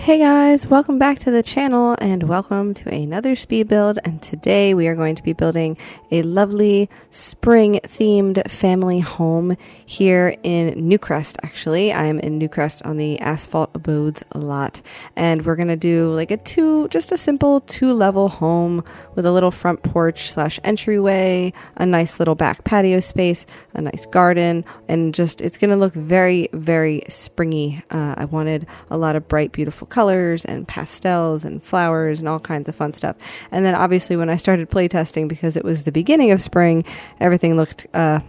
Hey guys, welcome back to the channel and welcome to another speed build. And today we are going to be building a lovely spring themed family home here in Newcrest. Actually, I'm in Newcrest on the Asphalt Abodes lot, and we're going to do like just a simple 2-level home with a little front porch / entryway, a nice little back patio space, a nice garden, and it's going to look very, very springy. I wanted a lot of bright, beautiful colors and pastels and flowers and all kinds of fun stuff. And then obviously when I started playtesting, because it was the beginning of spring, everything looked, a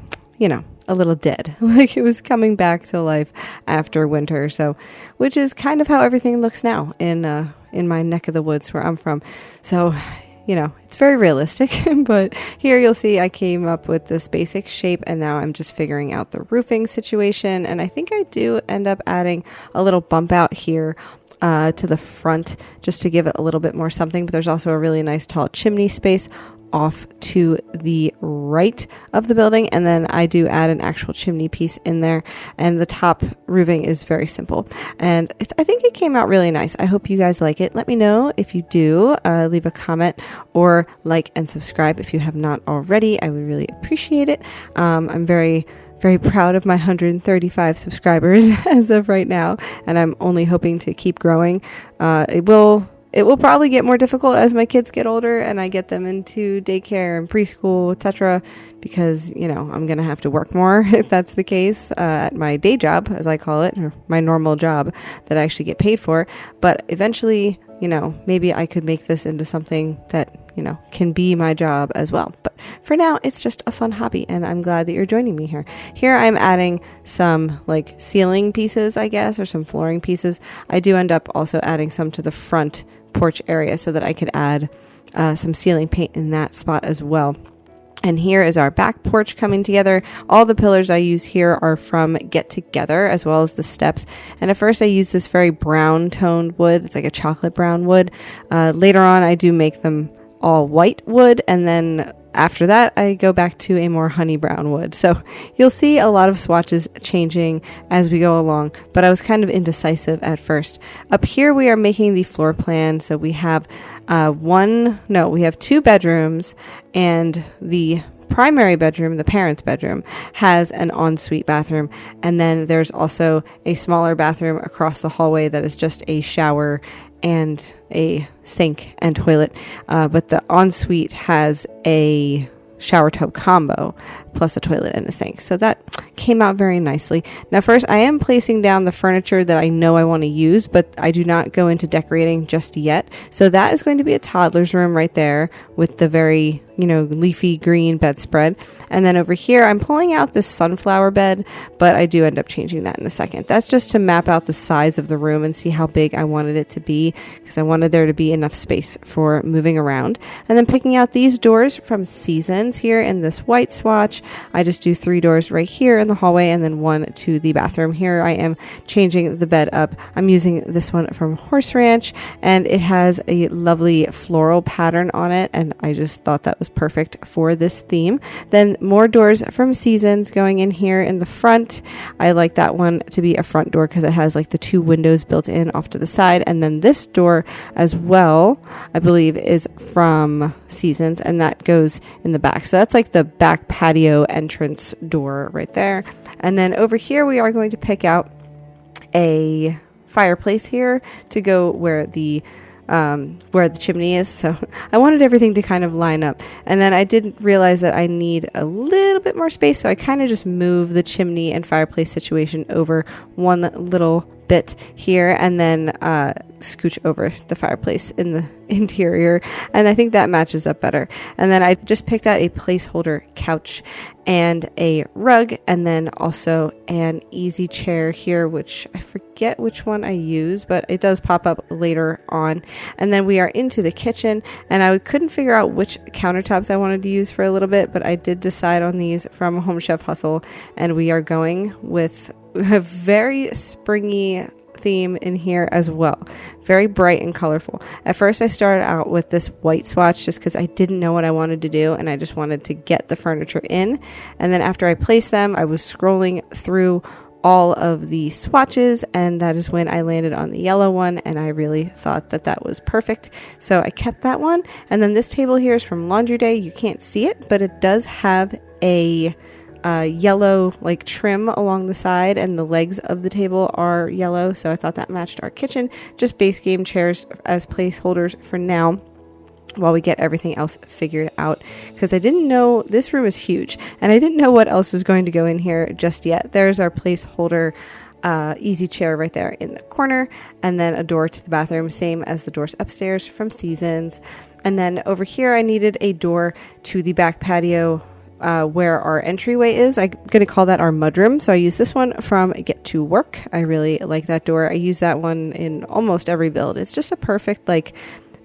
little dead, like it was coming back to life after winter. So, which is kind of how everything looks now in my neck of the woods where I'm from. So, it's very realistic, but here you'll see I came up with this basic shape and now I'm just figuring out the roofing situation. And I think I do end up adding a little bump out here to the front just to give it a little bit more something. But there's also a really nice tall chimney space off to the right of the building, and then I do add an actual chimney piece in there, and the top roofing is very simple, and I think it came out really nice. I hope you guys like it. Let me know if you do. Leave a comment or like and subscribe if you have not already. I would really appreciate it. I'm very proud of my 135 subscribers as of right now, and I'm only hoping to keep growing. It will probably get more difficult as my kids get older and I get them into daycare and preschool, etc., because, I'm going to have to work more if that's the case at my day job, as I call it, or my normal job that I actually get paid for. But eventually, maybe I could make this into something that, can be my job as well. But for now, it's just a fun hobby, and I'm glad that you're joining me here. Here I'm adding some ceiling pieces, I guess, or some flooring pieces. I do end up also adding some to the front porch area so that I could add some ceiling paint in that spot as well. And here is our back porch coming together. All the pillars I use here are from Get Together, as well as the steps. And at first I use this very brown toned wood. It's like a chocolate brown wood. Later on I do make them all white wood, and then after that, I go back to a more honey brown wood. So you'll see a lot of swatches changing as we go along, but I was kind of indecisive at first. Up here, we are making the floor plan. So we have we have 2 bedrooms, and the primary bedroom, the parents' bedroom, has an ensuite bathroom. And then there's also a smaller bathroom across the hallway that is just a shower and a sink and toilet. But the ensuite has a shower tub combo plus a toilet and a sink. So that came out very nicely. Now first, I am placing down the furniture that I know I want to use, but I do not go into decorating just yet. So that is going to be a toddler's room right there with the very leafy green bedspread. And then over here, I'm pulling out this sunflower bed, but I do end up changing that in a second. That's just to map out the size of the room and see how big I wanted it to be, because I wanted there to be enough space for moving around. And then picking out these doors from Seasons here in this white swatch. I just do 3 doors right here in the hallway and then 1 to the bathroom. Here I am changing the bed up. I'm using this one from Horse Ranch, and it has a lovely floral pattern on it, and I just thought that was perfect for this theme. Then more doors from Seasons going in here in the front. I like that one to be a front door because it has the 2 windows built in off to the side. And then this door as well, I believe, is from Seasons, and that goes in the back. So that's the back patio entrance door right there. And then over here we are going to pick out a fireplace here to go where the chimney is. So I wanted everything to kind of line up, and then I didn't realize that I need a little bit more space, so I kind of just moved the chimney and fireplace situation over one little bit here, and then scooch over the fireplace in the interior, and I think that matches up better. And then I just picked out a placeholder couch and a rug, and then also an easy chair here, which I forget which one I use, but it does pop up later on. And then we are into the kitchen, and I couldn't figure out which countertops I wanted to use for a little bit, but I did decide on these from Home Chef Hustle, and we are going with a very springy theme in here as well. Very bright and colorful. At first I started out with this white swatch just because I didn't know what I wanted to do, and I just wanted to get the furniture in. And then after I placed them, I was scrolling through all of the swatches, and that is when I landed on the yellow one, and I really thought that that was perfect, so I kept that one. And then this table here is from Laundry Day. You can't see it, but it does have a yellow like trim along the side, and the legs of the table are yellow, so I thought that matched our kitchen. Just base game chairs as placeholders for now while we get everything else figured out, because I didn't know this room is huge and I didn't know what else was going to go in here just yet. There's our placeholder easy chair right there in the corner, and then a door to the bathroom, same as the doors upstairs from Seasons. And then over here I needed a door to the back patio where our entryway is. I'm going to call that our mudroom. So I use this one from Get to Work. I really like that door. I use that one in almost every build. It's just a perfect like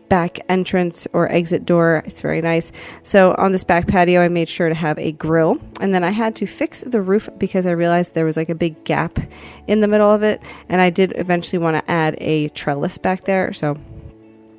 back entrance or exit door. It's very nice. So on this back patio, I made sure to have a grill, and then I had to fix the roof because I realized there was like a big gap in the middle of it, and I did eventually want to add a trellis back there, so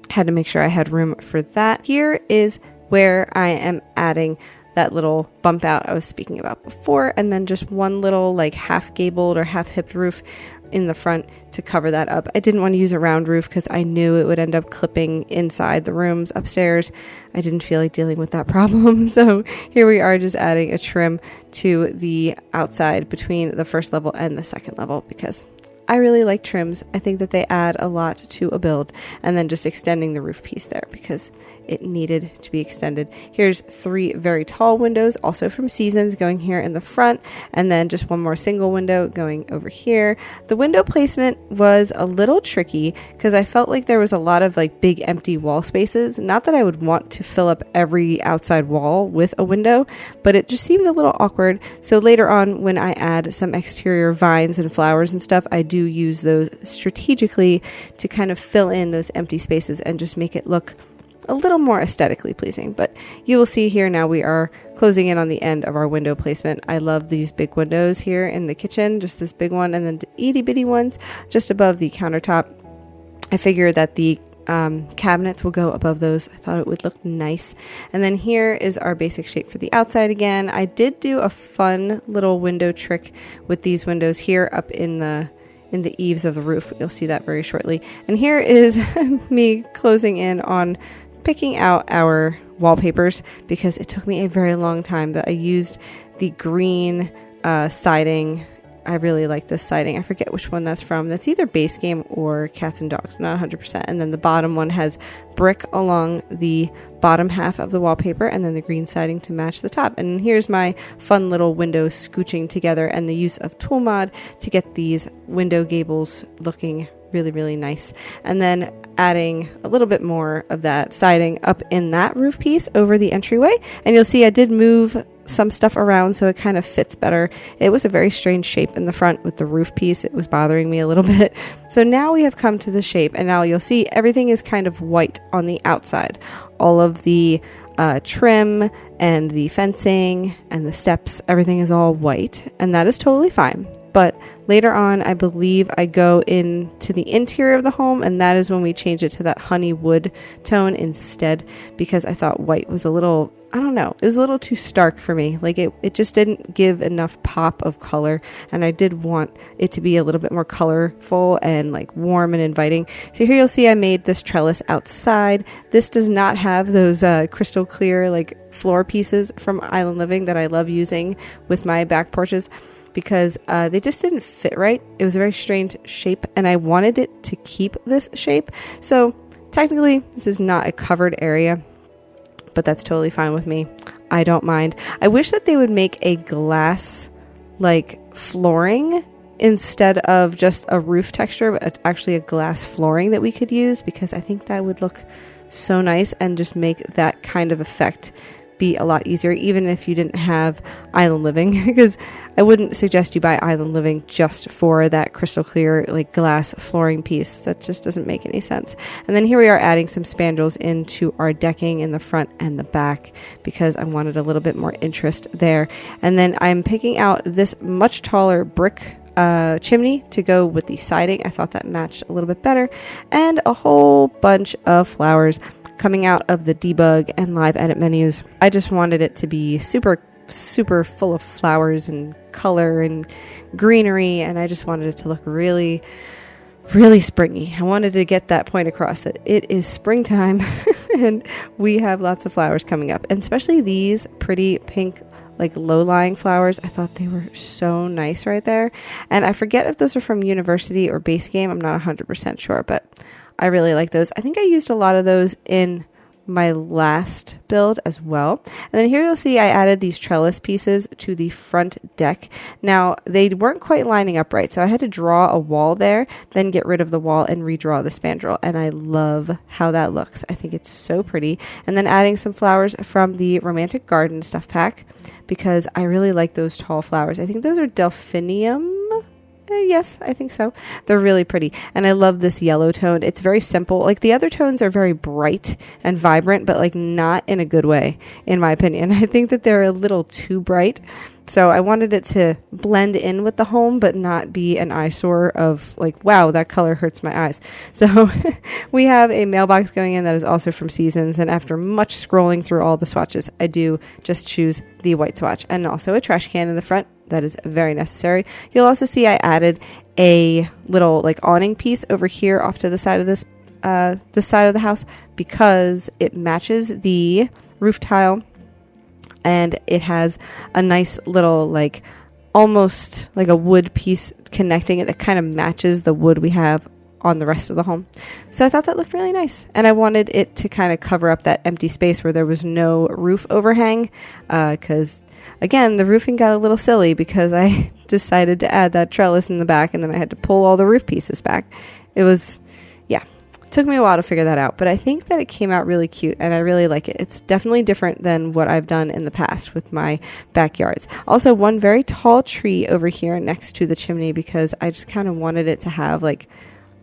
had to make sure I had room for that. Here is where I am adding that little bump out I was speaking about before, and then just one little like half gabled or half hipped roof in the front to cover that up. I didn't want to use a round roof because I knew it would end up clipping inside the rooms upstairs. I didn't feel like dealing with that problem. So here we are, just adding a trim to the outside between the first level and the second level because I really like trims. I think that they add a lot to a build, and then just extending the roof piece there because it needed to be extended. Here's 3 very tall windows, also from Seasons, going here in the front, and then just one more single window going over here. The window placement was a little tricky because I felt like there was a lot of like big empty wall spaces. Not that I would want to fill up every outside wall with a window, but it just seemed a little awkward. So later on, when I add some exterior vines and flowers and stuff, I do use those strategically to kind of fill in those empty spaces and just make it look a little more aesthetically pleasing. But you will see here now we are closing in on the end of our window placement. I love these big windows here in the kitchen, just this big one, and then the itty bitty ones just above the countertop. I figured that the cabinets will go above those. I thought it would look nice. And then here is our basic shape for the outside again. I did do a fun little window trick with these windows here up in the eaves of the roof, but you'll see that very shortly. And here is me closing in on picking out our wallpapers because it took me a very long time, but I used the green siding. I really like this siding. I forget which one that's from. That's either Base Game or Cats and Dogs. I'm not 100%. And then the bottom one has brick along the bottom half of the wallpaper, and then the green siding to match the top. And here's my fun little windows scooching together, and the use of Tool Mod to get these window gables looking really, really nice. And then adding a little bit more of that siding up in that roof piece over the entryway. And you'll see I did move some stuff around so it kind of fits better. It was a very strange shape in the front with the roof piece. It was bothering me a little bit. So now we have come to the shape, and now you'll see everything is kind of white on the outside. All of the trim and the fencing and the steps, everything is all white, and that is totally fine. But later on, I believe I go into the interior of the home, and that is when we change it to that honey wood tone instead, because I thought white was a little, I don't know, it was a little too stark for me. Like it just didn't give enough pop of color, and I did want it to be a little bit more colorful and like warm and inviting. So here you'll see I made this trellis outside. This does not have those crystal clear like floor pieces from Island Living that I love using with my back porches, because they just didn't fit right. It was a very strange shape, and I wanted it to keep this shape. So technically, this is not a covered area, but that's totally fine with me. I don't mind. I wish that they would make a glass like flooring instead of just a roof texture, but actually a glass flooring that we could use, because I think that would look so nice and just make that kind of effect be a lot easier, even if you didn't have Island Living, because I wouldn't suggest you buy Island Living just for that crystal clear like glass flooring piece. That just doesn't make any sense. And then here we are adding some spandrels into our decking in the front and the back because I wanted a little bit more interest there. And then I'm picking out this much taller brick chimney to go with the siding. I thought that matched a little bit better, and a whole bunch of flowers coming out of the debug and live edit menus. I just wanted it to be super super full of flowers and color and greenery, and I just wanted it to look really, really springy. I wanted to get that point across that it is springtime and we have lots of flowers coming up, and especially these pretty pink like low-lying flowers. I thought they were so nice right there, and I forget if those are from University or Base Game. I'm not 100% sure, but I really like those. I think I used a lot of those in my last build as well. And then here you'll see I added these trellis pieces to the front deck. Now they weren't quite lining up right, so I had to draw a wall there, then get rid of the wall and redraw the spandrel, and I love how that looks. I think it's so pretty. And then adding some flowers from the Romantic Garden stuff pack, because I really like those tall flowers. I think those are delphinium. Yes, I think so. They're really pretty. And I love this yellow tone. It's very simple. Like the other tones are very bright and vibrant, but like not in a good way, in my opinion. I think that they're a little too bright. So I wanted it to blend in with the home, but not be an eyesore of like, wow, that color hurts my eyes. So we have a mailbox going in that is also from Seasons. And after much scrolling through all the swatches, I do just choose the white swatch, and also a trash can in the front. That is very necessary. You'll also see I added a little like awning piece over here off to the side of this side of the house, because it matches the roof tile, and it has a nice little like almost like a wood piece connecting it that kind of matches the wood we have on the rest of the home. So I thought that looked really nice, and I wanted it to kind of cover up that empty space where there was no roof overhang, because again, the roofing got a little silly because I decided to add that trellis in the back, and then I had to pull all the roof pieces back. It took me a while to figure that out, but I think that it came out really cute, and I really like it. It's definitely different than what I've done in the past with my backyards. Also, one very tall tree over here next to the chimney, because I just kind of wanted it to have like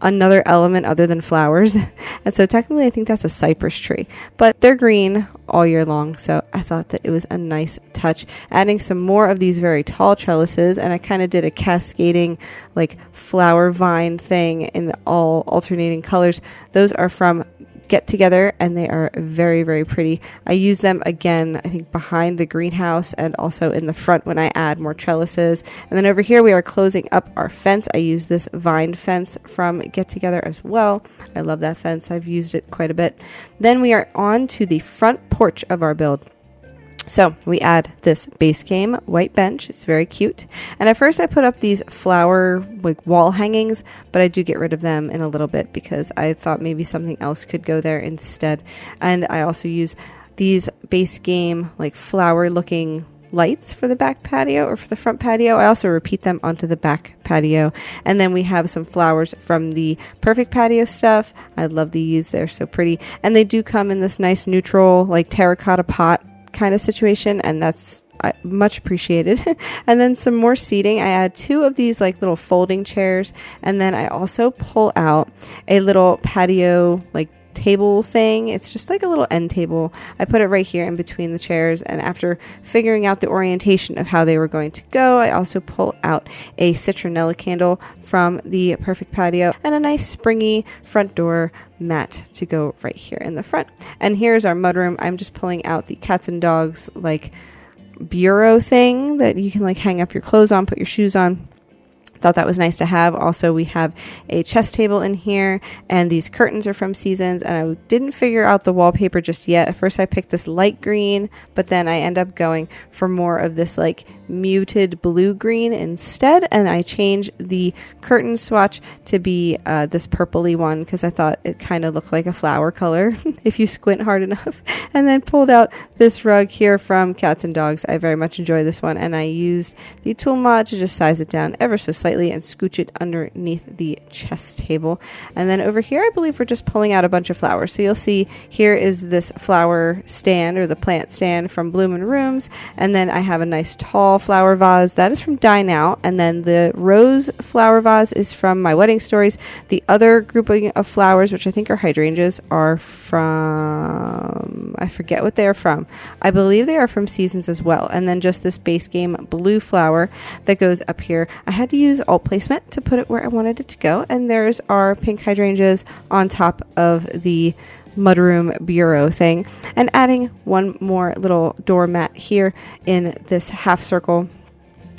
another element other than flowers. And so technically I think that's a cypress tree, but they're green all year long, so I thought that it was a nice touch. Adding some more of these very tall trellises, and I kind of did a cascading like flower vine thing in all alternating colors. Those are from Get Together, and they are very, very pretty. I use them again, I think, behind the greenhouse and also in the front when I add more trellises. And then over here we are closing up our fence. I use this vine fence from Get Together as well. I love that fence. I've used it quite a bit. Then we are on to the front porch of our build. So we add this Base Game white bench. It's very cute. And at first I put up these flower like wall hangings, but I do get rid of them in a little bit because I thought maybe something else could go there instead. And I also use these Base Game like flower looking lights for the back patio or for the front patio. I also repeat them onto the back patio. And then we have some flowers from the Perfect Patio stuff. I love these. They're so pretty. And they do come in this nice neutral like terracotta pot kind of situation, and that's much appreciated. And then some more seating. I add 2 of these like little folding chairs, and then I also pull out a little patio like table thing. It's just like a little end table. I put it right here in between the chairs, and after figuring out the orientation of how they were going to go, I also pull out a citronella candle from the Perfect Patio and a nice springy front door mat to go right here in the front. And here's our mudroom. I'm just pulling out the cats and dogs like bureau thing that you can like hang up your clothes on, put your shoes on. Thought that was nice to have. Also, we have a chess table in here, and these curtains are from Seasons, and I didn't figure out the wallpaper just yet. At first I picked this light green, but then I end up going for more of this like muted blue green instead, and I changed the curtain swatch to be this purpley one because I thought it kind of looked like a flower color if you squint hard enough. And then pulled out this rug here from Cats and Dogs. I very much enjoy this one, and I used the tool mod to just size it down ever so slightly and scooch it underneath the chess table. And then over here I believe we're just pulling out a bunch of flowers. So you'll see here is this flower stand or the plant stand from Bloomin' Rooms, and then I have a nice tall flower vase that is from Dine Out, and then the rose flower vase is from My Wedding Stories. The other grouping of flowers, which I think are hydrangeas, are from, I forget what they are from. I believe they are from Seasons as well. And then just this Base Game blue flower that goes up here. I had to use use alt placement to put it where I wanted it to go. And there's our pink hydrangeas on top of the mudroom bureau thing, and adding one more little doormat here in this half circle.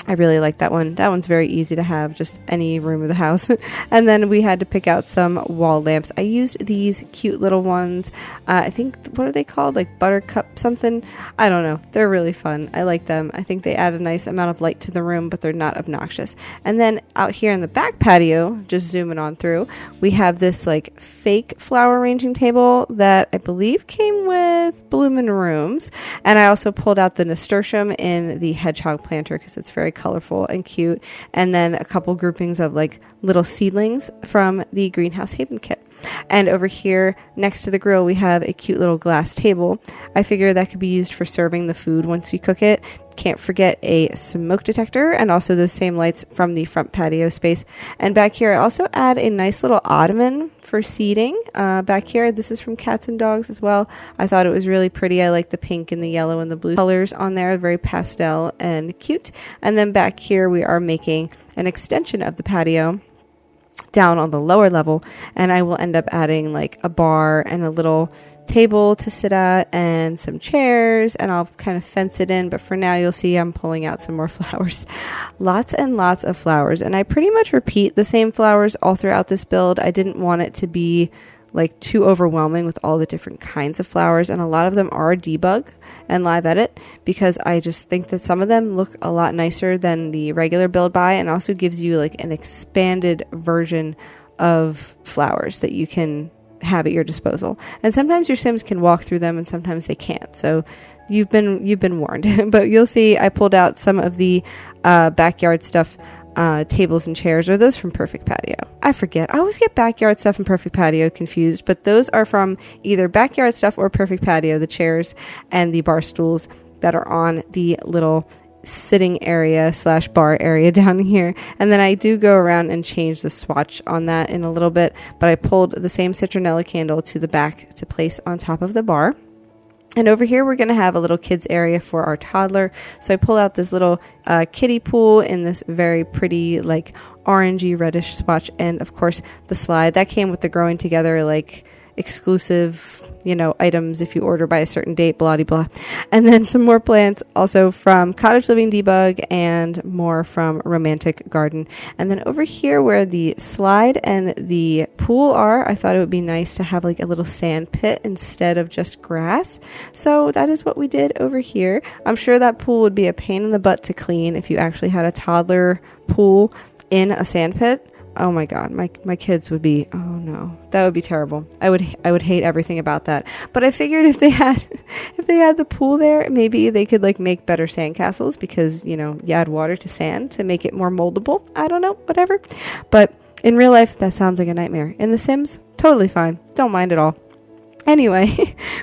I really like that one. That one's very easy to have, just any room of the house. And then we had to pick out some wall lamps. I used these cute little ones. I think, what are they called? Like buttercup something? I don't know. They're really fun. I like them. I think they add a nice amount of light to the room, but they're not obnoxious. And then out here in the back patio, just zooming on through, we have this like fake flower arranging table that I believe came with Bloomin' Rooms. And I also pulled out the nasturtium in the hedgehog planter because it's very colorful and cute, and then a couple groupings of like little seedlings from the Greenhouse Haven kit. And over here next to the grill we have a cute little glass table. I figure that could be used for serving the food once you cook it. Can't forget a smoke detector and also those same lights from the front patio space. And back here I also add a nice little ottoman for seating. Back here, this is from Cats and Dogs as well. I thought it was really pretty. I like the pink and the yellow and the blue colors on there, very pastel and cute. And then back here we are making an extension of the patio down on the lower level, and I will end up adding like a bar and a little table to sit at and some chairs, and I'll kind of fence it in. But for now you'll see I'm pulling out some more flowers. Lots and lots of flowers, and I pretty much repeat the same flowers all throughout this build. I didn't want it to be like too overwhelming with all the different kinds of flowers, and a lot of them are debug and live edit because I just think that some of them look a lot nicer than the regular build by, and also gives you like an expanded version of flowers that you can have at your disposal. And sometimes your Sims can walk through them and sometimes they can't, so you've been warned. But you'll see I pulled out some of the backyard stuff, tables and chairs. Are those from Perfect Patio? I forget. I always get backyard stuff and Perfect Patio confused, but those are from either Backyard Stuff or Perfect Patio, the chairs and the bar stools that are on the little sitting area / bar area down here. And then I do go around and change the swatch on that in a little bit, but I pulled the same citronella candle to the back to place on top of the bar. And over here, we're going to have a little kids area for our toddler. So I pull out this little kiddie pool in this very pretty, like orangey reddish swatch. And of course, the slide that came with the growing together, like exclusive, items if you order by a certain date, blah, blah, blah. And then some more plants also from Cottage Living Debug and more from Romantic Garden. And then over here where the slide and the pool are, I thought it would be nice to have like a little sand pit instead of just grass. So that is what we did over here. I'm sure that pool would be a pain in the butt to clean if you actually had a toddler pool in a sand pit. Oh my God, my kids would be, oh no, that would be terrible. I would hate everything about that. But I figured if they had the pool there, maybe they could like make better sandcastles because, you add water to sand to make it more moldable. I don't know, whatever. But in real life, that sounds like a nightmare. In The Sims, totally fine. Don't mind at all. Anyway,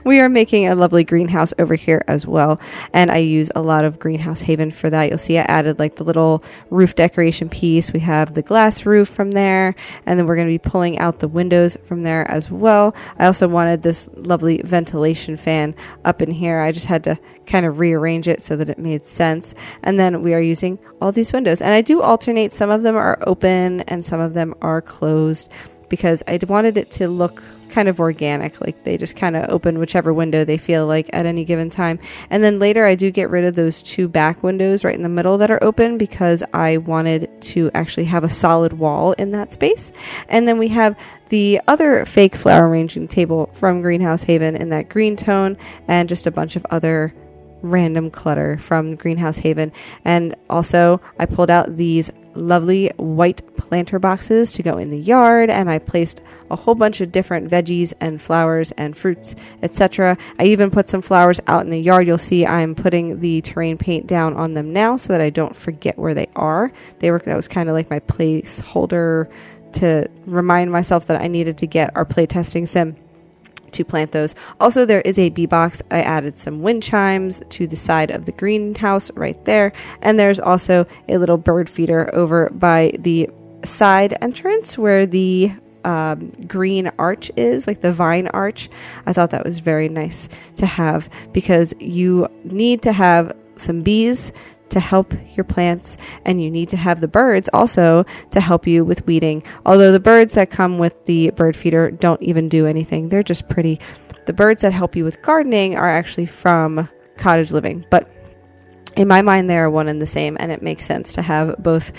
we are making a lovely greenhouse over here as well, and I use a lot of Greenhouse Haven for that. You'll see I added like the little roof decoration piece. We have the glass roof from there, and then we're going to be pulling out the windows from there as well. I also wanted this lovely ventilation fan up in here. I just had to kind of rearrange it so that it made sense. And then we are using all these windows, and I do alternate. Some of them are open and some of them are closed because I wanted it to look kind of organic, like they just kind of open whichever window they feel like at any given time. And then later I do get rid of those two back windows right in the middle that are open because I wanted to actually have a solid wall in that space. And then we have the other fake flower arranging table from Greenhouse Haven in that green tone, and just a bunch of other random clutter from Greenhouse Haven. And also I pulled out these lovely white planter boxes to go in the yard, and I placed a whole bunch of different veggies and flowers and fruits, etc. I even put some flowers out in the yard. You'll see I'm putting the terrain paint down on them now so that I don't forget where they are. That was kind of like my placeholder to remind myself that I needed to get our playtesting sim to plant those. Also, there is a bee box. I added some wind chimes to the side of the greenhouse right there, and there's also a little bird feeder over by the side entrance where the green arch is, like the vine arch. I thought that was very nice to have because you need to have some bees to help your plants, and you need to have the birds also to help you with weeding. Although the birds that come with the bird feeder don't even do anything. They're just pretty. The birds that help you with gardening are actually from cottage living, but in my mind they are one and the same, and it makes sense to have both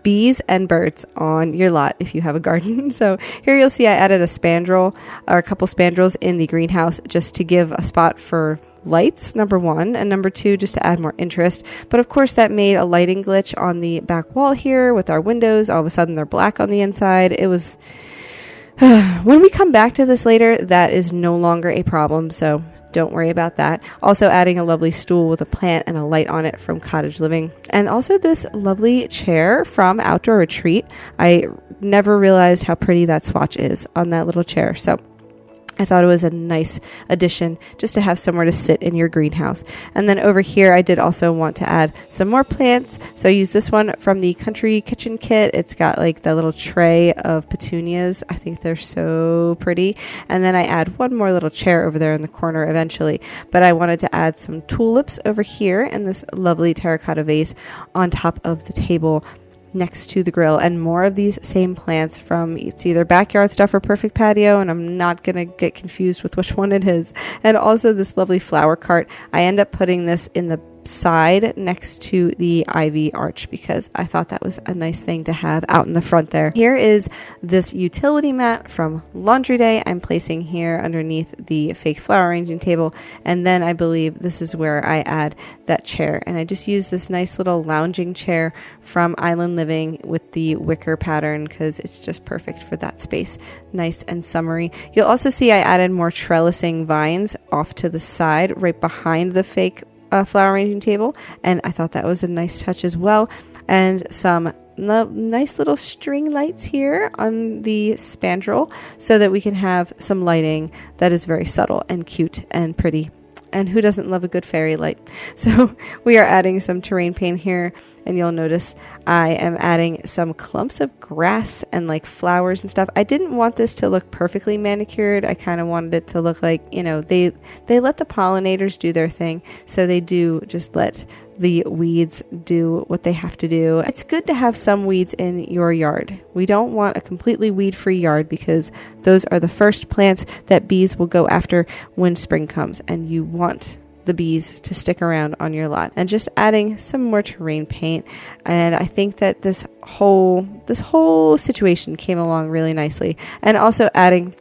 bees and birds on your lot if you have a garden. So here you'll see I added a spandrel or a couple spandrels in the greenhouse just to give a spot for lights, number one, and number two, just to add more interest. But of course that made a lighting glitch on the back wall here with our windows. All of a sudden they're black on the inside. It was when we come back to this later, that is no longer a problem, so don't worry about that. Also adding a lovely stool with a plant and a light on it from Cottage Living. And also this lovely chair from Outdoor Retreat. I never realized how pretty that swatch is on that little chair. So I thought it was a nice addition just to have somewhere to sit in your greenhouse. And then over here, I did also want to add some more plants. So I used this one from the Country Kitchen Kit. It's got like that little tray of petunias. I think they're so pretty. And then I add one more little chair over there in the corner eventually. But I wanted to add some tulips over here and this lovely terracotta vase on top of the table next to the grill, and more of these same plants from it's either backyard stuff or perfect patio, and I'm not gonna get confused with which one it is. And also this lovely flower cart. I end up putting this in the side next to the ivy arch because I thought that was a nice thing to have out in the front there. Here is this utility mat from Laundry Day I'm placing here underneath the fake flower arranging table, and then I believe this is where I add that chair, and I just use this nice little lounging chair from Island Living with the wicker pattern because it's just perfect for that space. Nice and summery. You'll also see I added more trellising vines off to the side right behind the fake flower arranging table, and I thought that was a nice touch as well. And some nice little string lights here on the spandrel so that we can have some lighting that is very subtle and cute and pretty. And who doesn't love a good fairy light? So we are adding some terrain paint here, and you'll notice I am adding some clumps of grass and like flowers and stuff. I didn't want this to look perfectly manicured. I kind of wanted it to look like, you know, they let the pollinators do their thing. So they do just let the weeds do what they have to do. It's good to have some weeds in your yard. We don't want a completely weed-free yard because those are the first plants that bees will go after when spring comes, and you want the bees to stick around on your lot. And just adding some more terrain paint, and I think that this whole situation came along really nicely. And also adding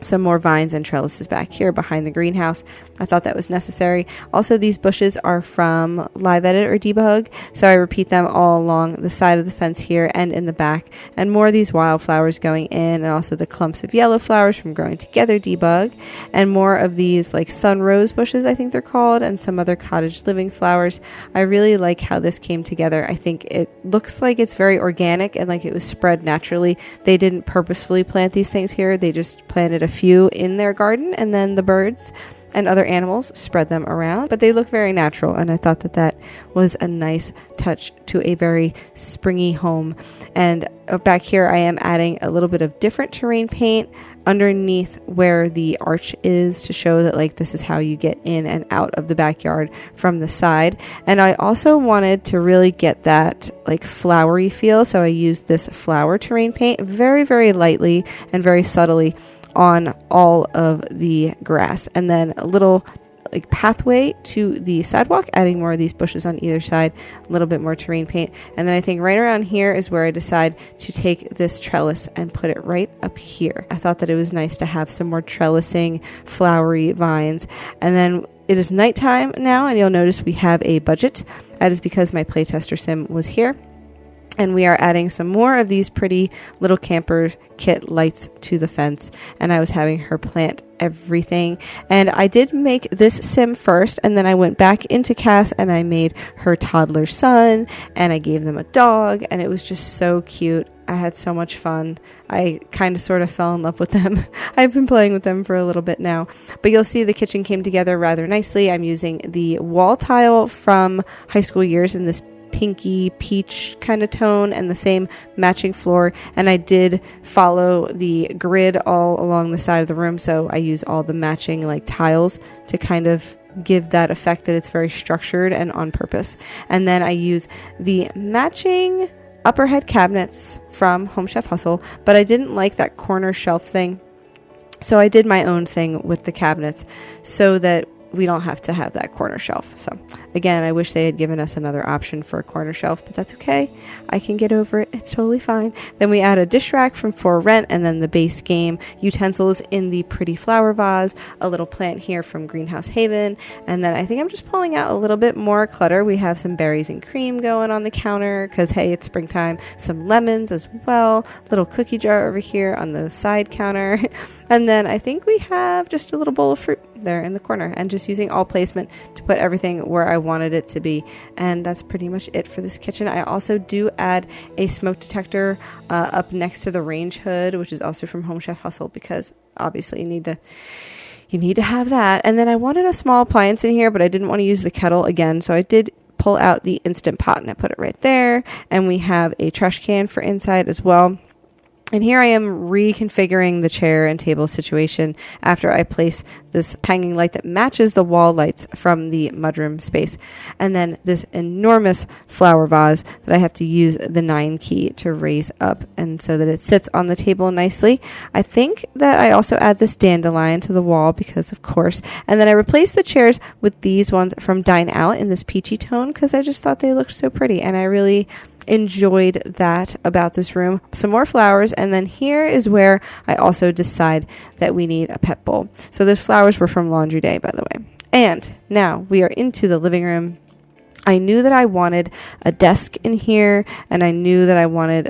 some more vines and trellises back here behind the greenhouse. I thought that was necessary. Also, these bushes are from Live Edit or Debug, so I repeat them all along the side of the fence here and in the back. And more of these wildflowers going in, and also the clumps of yellow flowers from Growing Together Debug, and more of these like sun rose bushes, I think they're called, and some other cottage living flowers. I really like how this came together. I think it looks like it's very organic and like it was spread naturally. They didn't purposefully plant these things here. They just planted a few in their garden, and then the birds and other animals spread them around, but they look very natural, and I thought that that was a nice touch to a very springy home. And back here I am adding a little bit of different terrain paint underneath where the arch is to show that like this is how you get in and out of the backyard from the side. And I also wanted to really get that like flowery feel, so I used this flower terrain paint very, very lightly and very subtly on all of the grass, and then a little like pathway to the sidewalk, adding more of these bushes on either side, a little bit more terrain paint. And then I think right around here is where I decide to take this trellis and put it right up here. I thought that it was nice to have some more trellising flowery vines. And then it is nighttime now, and you'll notice we have a budget. That is because my playtester sim was here. And we are adding some more of these pretty little camper kit lights to the fence. And I was having her plant everything. And I did make this sim first, and then I went back into Cass and I made her toddler son, and I gave them a dog, and it was just so cute. I had so much fun. I kind of sort of fell in love with them. I've been playing with them for a little bit now. But you'll see the kitchen came together rather nicely. I'm using the wall tile from high school years in this pinky peach kind of tone, and the same matching floor. And I did follow the grid all along the side of the room, so I use all the matching like tiles to kind of give that effect that it's very structured and on purpose. And then I use the matching upper head cabinets from Home Chef Hustle, but I didn't like that corner shelf thing. So I did my own thing with the cabinets so that we don't have to have that corner shelf. So again, I wish they had given us another option for a corner shelf, but that's okay. I can get over it. It's totally fine. Then we add a dish rack from For Rent, and then the base game utensils in the pretty flower vase, a little plant here from Greenhouse Haven. And then I think I'm just pulling out a little bit more clutter. We have some berries and cream going on the counter because, hey, it's springtime. Some lemons as well. Little cookie jar over here on the side counter. And then I think we have just a little bowl of fruit there in the corner, and just using all placement to put everything where I wanted it to be. And that's pretty much it for this kitchen. I also do add a smoke detector up next to the range hood, which is also from Home Chef Hustle, because obviously you need to have that. And then I wanted a small appliance in here, but I didn't want to use the kettle again, so I did pull out the Instant Pot and I put it right there. And we have a trash can for inside as well. And here I am reconfiguring the chair and table situation after I place this hanging light that matches the wall lights from the mudroom space. And then this enormous flower vase that I have to use the 9 key to raise up, and so that it sits on the table nicely. I think that I also add this dandelion to the wall because of course. And then I replace the chairs with these ones from Dine Out in this peachy tone because I just thought they looked so pretty, and I really enjoyed that about this room. Some more flowers, and then here is where I also decide that we need a pet bowl. So those flowers were from Laundry Day, by the way. And now we are into the living room. I knew that I wanted a desk in here, and I knew that I wanted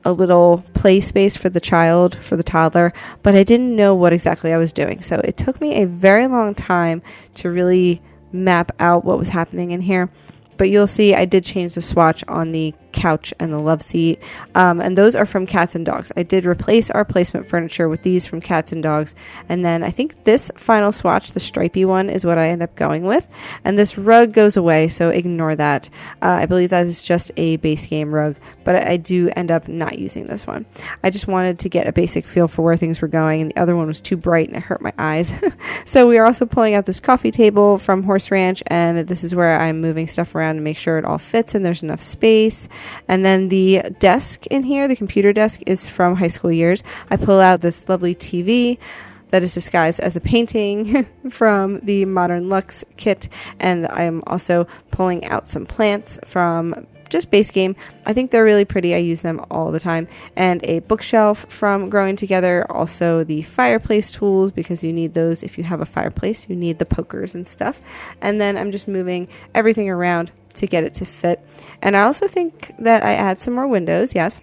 a little play space for the child, for the toddler, but I didn't know what exactly I was doing. So it took me a very long time to really map out what was happening in here. But you'll see I did change the swatch on the couch and the love seat. And those are from Cats and Dogs. I did replace our placement furniture with these from Cats and Dogs. And then I think this final swatch, the stripy one, is what I end up going with. And this rug goes away, so ignore that. I believe that is just a base game rug, but I do end up not using this one. I just wanted to get a basic feel for where things were going, and the other one was too bright and it hurt my eyes. So we are also pulling out this coffee table from Horse Ranch, and this is where I'm moving stuff around to make sure it all fits and there's enough space. And then the desk in here, the computer desk, is from High School Years. I pull out this lovely TV that is disguised as a painting from the Modern Luxe kit. And I'm also pulling out some plants from just base game. I think they're really pretty. I use them all the time. And a bookshelf from Growing Together. Also the fireplace tools, because you need those if you have a fireplace. You need the pokers and stuff. And then I'm just moving everything around to get it to fit. And I also think that I add some more windows, yes.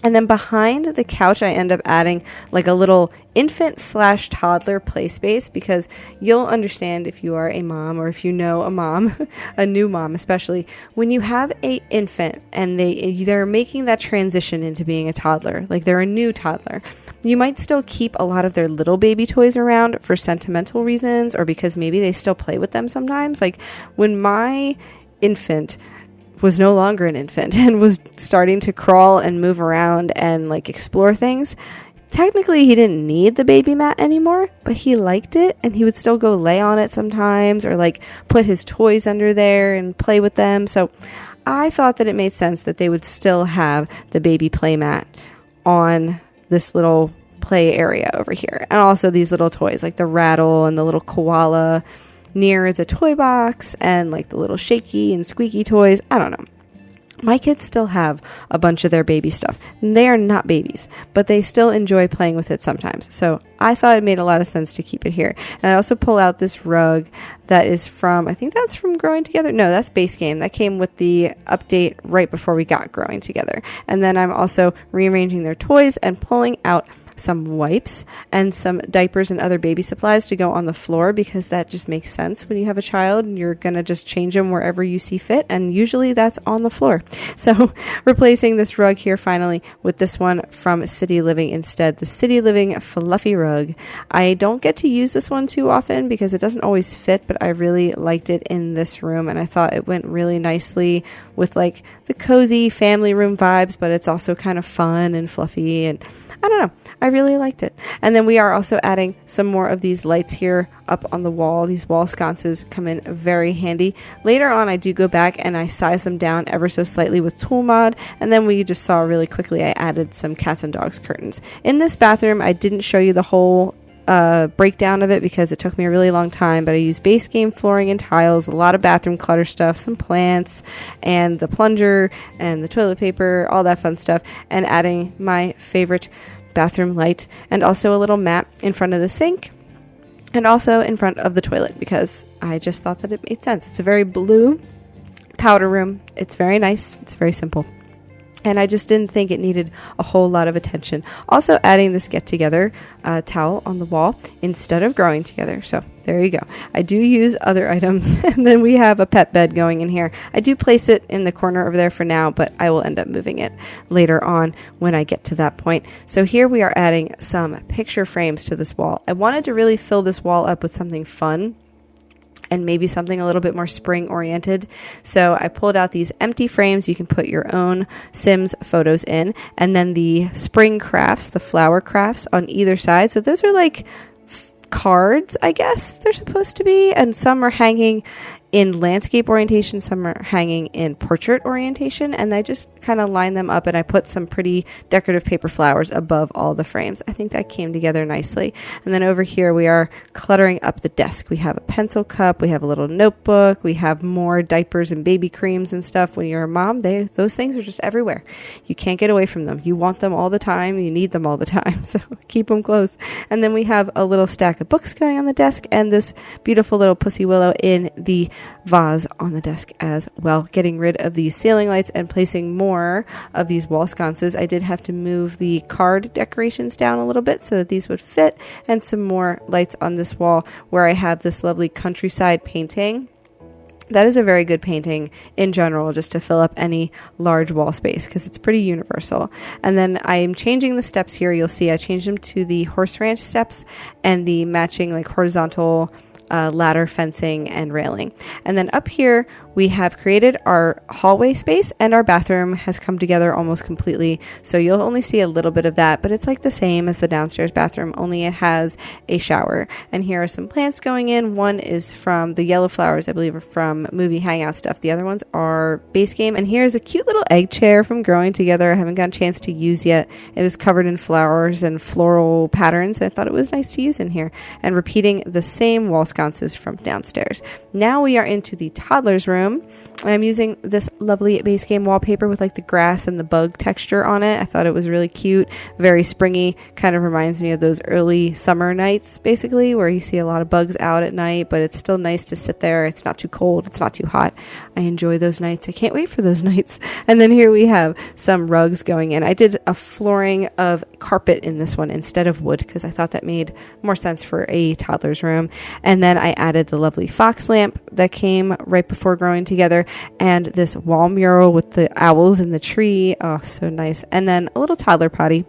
And then behind the couch, I end up adding like a little infant/toddler play space, because you'll understand if you are a mom, or if you know a mom, a new mom especially, when you have a infant and they're making that transition into being a toddler, like they're a new toddler, you might still keep a lot of their little baby toys around for sentimental reasons, or because maybe they still play with them sometimes. Like when my infant was no longer an infant and was starting to crawl and move around and like explore things, technically he didn't need the baby mat anymore, but he liked it, and he would still go lay on it sometimes, or like put his toys under there and play with them. So I thought that it made sense that they would still have the baby play mat on this little play area over here, and also these little toys like the rattle and the little koala near the toy box, and like the little shaky and squeaky toys. I don't know. My kids still have a bunch of their baby stuff. They are not babies, but they still enjoy playing with it sometimes. So I thought it made a lot of sense to keep it here. And I also pull out this rug that is from, I think that's from Growing Together. No, that's base game. That came with the update right before we got Growing Together. And then I'm also rearranging their toys and pulling out some wipes and some diapers and other baby supplies to go on the floor, because that just makes sense when you have a child and you're going to just change them wherever you see fit, and usually that's on the floor. So replacing this rug here finally with this one from City Living instead, the City Living fluffy rug. I don't get to use this one too often because it doesn't always fit, but I really liked it in this room, and I thought it went really nicely with like the cozy family room vibes, but it's also kind of fun and fluffy, and I don't know. I really liked it. And then we are also adding some more of these lights here up on the wall. These wall sconces come in very handy. Later on, I do go back and I size them down ever so slightly with Tool Mod. And then we just saw really quickly I added some cats and dogs curtains. In this bathroom, I didn't show you the whole breakdown of it because it took me a really long time, but I used base game flooring and tiles, a lot of bathroom clutter stuff, some plants, and the plunger and the toilet paper, all that fun stuff, and adding my favorite bathroom light and also a little mat in front of the sink and also in front of the toilet because I just thought that it made sense. It's a very blue powder room. It's very nice. It's very simple. And I just didn't think it needed a whole lot of attention. Also adding this get-together towel on the wall instead of growing together. So there you go. I do use other items. And then we have a pet bed going in here. I do place it in the corner over there for now, but I will end up moving it later on when I get to that point. So here we are adding some picture frames to this wall. I wanted to really fill this wall up with something fun and maybe something a little bit more spring oriented. So I pulled out these empty frames. You can put your own Sims photos in, and then the spring crafts, the flower crafts on either side. So those are like cards, I guess they're supposed to be, and some are hanging in landscape orientation, some are hanging in portrait orientation, and I just kind of line them up and I put some pretty decorative paper flowers above all the frames. I think that came together nicely. And then over here we are cluttering up the desk. We have a pencil cup, we have a little notebook, we have more diapers and baby creams and stuff. When you're a mom, those things are just everywhere. You can't get away from them. You want them all the time, you need them all the time, so keep them close. And then we have a little stack of books going on the desk and this beautiful little pussy willow in the vase on the desk as well. Getting rid of these ceiling lights and placing more of these wall sconces. I did have to move the card decorations down a little bit so that these would fit, and some more lights on this wall where I have this lovely countryside painting. That is a very good painting in general, just to fill up any large wall space because it's pretty universal. And then I'm changing the steps here. You'll see I changed them to the horse ranch steps and the matching like horizontal ladder fencing and railing. And then up here we have created our hallway space, and our bathroom has come together almost completely. So you'll only see a little bit of that, but it's like the same as the downstairs bathroom, only it has a shower. And here are some plants going in. One is from the yellow flowers, I believe, are from movie hangout stuff. The other ones are base game. And here's a cute little egg chair from Growing Together. I haven't gotten a chance to use yet. It is covered in flowers and floral patterns, and I thought it was nice to use in here. And repeating the same wall sconces from downstairs. Now we are into the toddler's room. And I'm using this lovely base game wallpaper with like the grass and the bug texture on it. I thought it was really cute, very springy, kind of reminds me of those early summer nights basically where you see a lot of bugs out at night, but it's still nice to sit there. It's not too cold, it's not too hot. I enjoy those nights. I can't wait for those nights. And then here we have some rugs going in. I did a flooring of carpet in this one instead of wood because I thought that made more sense for a toddler's room. And then I added the lovely fox lamp that came right before Growing Together, and this wall mural with the owls in the tree. Oh, so nice. And then a little toddler potty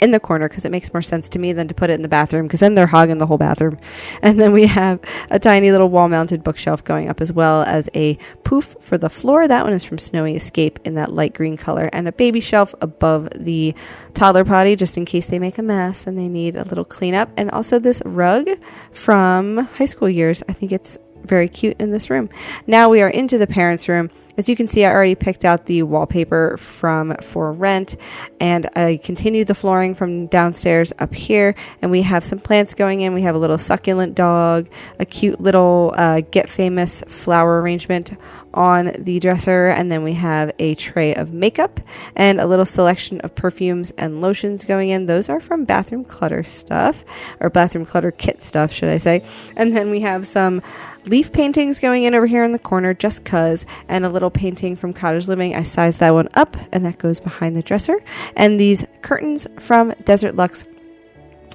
in the corner because it makes more sense to me than to put it in the bathroom because then they're hogging the whole bathroom. And then we have a tiny little wall-mounted bookshelf going up as well as a poof for the floor. That one is from Snowy Escape in that light green color, and a baby shelf above the toddler potty just in case they make a mess and they need a little cleanup. And also this rug from high school years. I think it's very cute in this room. Now we are into the parents' room. As you can see, I already picked out the wallpaper from For Rent, and I continued the flooring from downstairs up here, and we have some plants going in. We have a little succulent dog, a cute little Get Famous flower arrangement on the dresser, and then we have a tray of makeup and a little selection of perfumes and lotions going in. Those are from bathroom clutter stuff, or bathroom clutter kit stuff, should I say. And then we have some leaf paintings going in over here in the corner just cuz, and a little painting from Cottage Living. I sized that one up, and that goes behind the dresser. And these curtains from Desert Luxe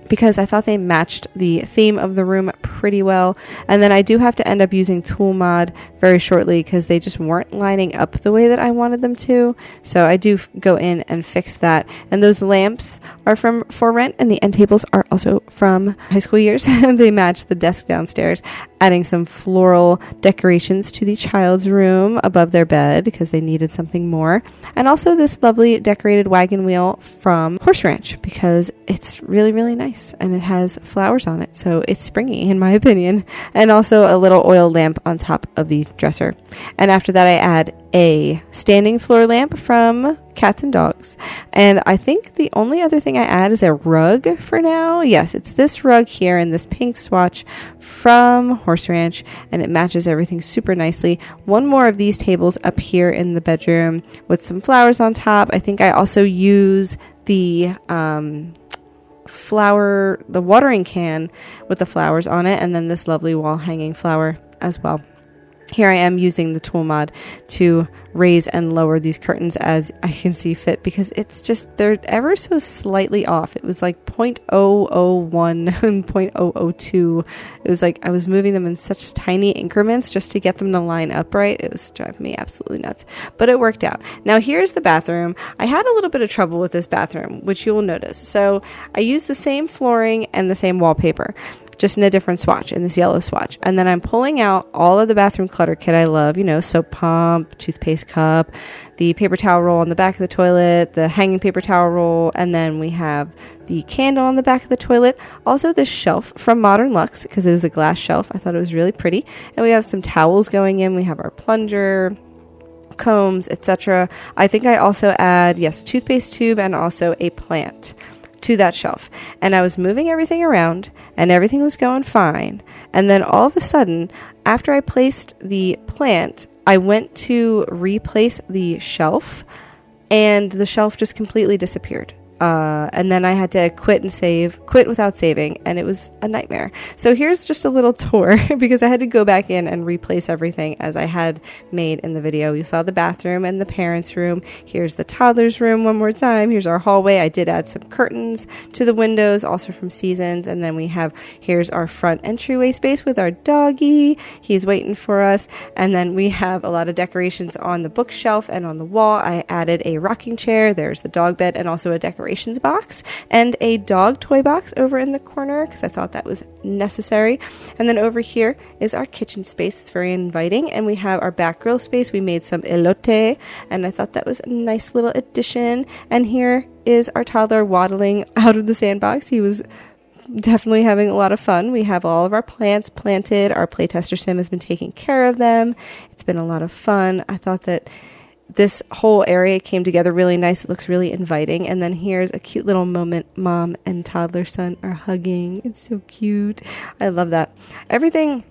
because I thought they matched the theme of the room pretty well. And then I do have to end up using Tool Mod very shortly because they just weren't lining up the way that I wanted them to. So I do go in and fix that. And those lamps are from For Rent, and the end tables are also from high school years. They match the desk downstairs, adding some floral decorations to the child's room above their bed because they needed something more. And also this lovely decorated wagon wheel from Horse Ranch because it's really, really nice. And it has flowers on it, so it's springy in my opinion. And also a little oil lamp on top of the dresser. And after that I add a standing floor lamp from Cats and Dogs. And I think the only other thing I add is a rug for now. Yes, it's this rug here in this pink swatch from Horse Ranch, and it matches everything super nicely. One more of these tables up here in the bedroom with some flowers on top. I think I also use the the watering can with the flowers on it, and then this lovely wall hanging flower as well. Here I am using the Tool Mod to raise and lower these curtains as I can see fit because it's just, they're ever so slightly off. It was like 0.001 and 0.002. It was like I was moving them in such tiny increments just to get them to line up right. It was driving me absolutely nuts, but it worked out. Now here's the bathroom. I had a little bit of trouble with this bathroom, which you will notice. So I used the same flooring and the same wallpaper, just in a different swatch, in this yellow swatch. And then I'm pulling out all of the bathroom clutter kit I love, you know, soap pump, toothpaste cup, the paper towel roll on the back of the toilet, the hanging paper towel roll, and then we have the candle on the back of the toilet. Also this shelf from Modern Luxe, because it was a glass shelf. I thought it was really pretty. And we have some towels going in. We have our plunger, combs, etc. I think I also add, yes, a toothpaste tube and also a plant to that shelf. And I was moving everything around and everything was going fine. And then all of a sudden, after I placed the plant, I went to replace the shelf and the shelf just completely disappeared. And then I had to quit without saving, and it was a nightmare. So here's just a little tour because I had to go back in and replace everything as I had made in the video. You saw the bathroom and the parents' room. Here's the toddler's room one more time. Here's our hallway. I did add some curtains to the windows, also from Seasons. And then here's our front entryway space with our doggy. He's waiting for us. And then we have a lot of decorations on the bookshelf and on the wall. I added a rocking chair. There's the dog bed and also a decoration box and a dog toy box over in the corner because I thought that was necessary. And then over here is our kitchen space. It's very inviting, and we have our back grill space. We made some elote, and I thought that was a nice little addition. And here is our toddler waddling out of the sandbox. He was definitely having a lot of fun. We have all of our plants planted. Our playtester sim has been taking care of them. It's been a lot of fun. I thought that this whole area came together really nice. It looks really inviting. And then here's a cute little moment. Mom and toddler son are hugging. It's so cute. I love that. Everything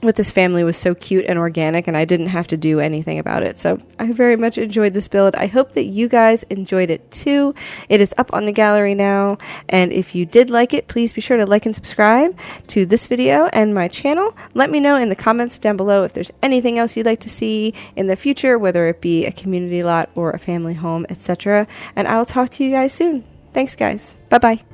with this family was so cute and organic, and I didn't have to do anything about it. So I very much enjoyed this build. I hope that you guys enjoyed it too. It is up on the gallery now, and if you did like it, please be sure to like and subscribe to this video and my channel. Let me know in the comments down below if there's anything else you'd like to see in the future, whether it be a community lot or a family home, etc. And I'll talk to you guys soon. Thanks, guys. Bye-bye.